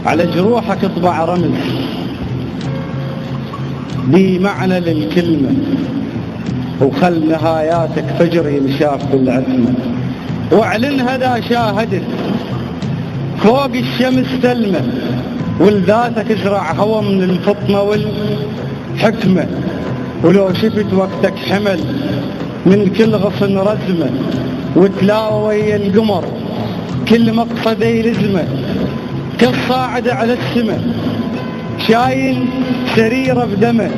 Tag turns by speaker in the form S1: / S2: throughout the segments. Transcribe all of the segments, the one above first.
S1: على جروحك اطبع رمز لي معنى للكلمة، وخل نهاياتك فجر ينشاف بالعتمة، واعلنها دا شاهدت فوق الشمس تلمة، ولذاتك ازرع هوى من الفطنة والحكمة، ولو شفت وقتك حمل من كل غصن رزمة، وتلاوى ويا القمر كل مقصد يلزمه، كل صاعد على السماء شايل سريرة بدمه،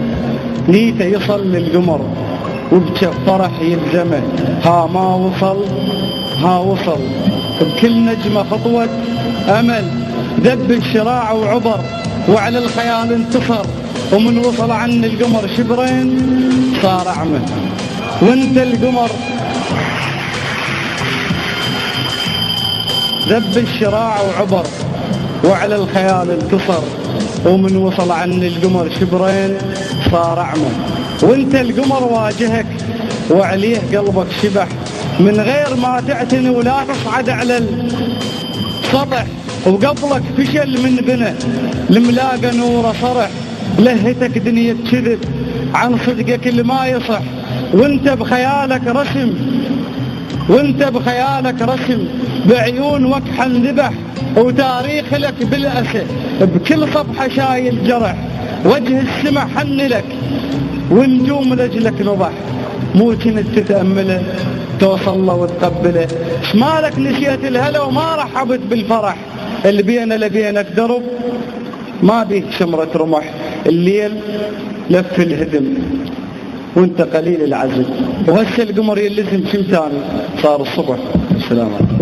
S1: نيته يصل للقمر وبجف فرح يلزمه، ها ما وصل ها وصل بكل نجمة خطوة أمل، دب الشراع وعبر وعلى الخيال انتصر، ومن وصل عن القمر شبرين صار أعمى، وانت القمر دب الشراع وعبر وعلى الخيال انتصر، ومن وصل عن القمر شبرين صار أعمى، وانت القمر واجهك وعليه قلبك شبح، من غير ما تعتني ولا تصعد على السطح، وقبلك فشل من بنه الملاقى نوره صرح، لهتك دنيا كذب عن صدقك اللي ما يصح، وانت بخيالك رسم وانت بخيالك رسم بعيون وكحا ذبح، وتاريخ لك بالأسى بكل صفحة شايل جرح، وجه السماء حن لك ونجوم لجلك نضح، مو كنت تتأمله توصل له وتقبله، شمالك نسيت الهلا وما رحبت بالفرح، اللي بينا لبينك درب ما بيك شمرة رمح، الليل لف الهدم وانت قليل العزم، وهسه القمر يلزم شمتاني صار الصبح. السلام عليكم.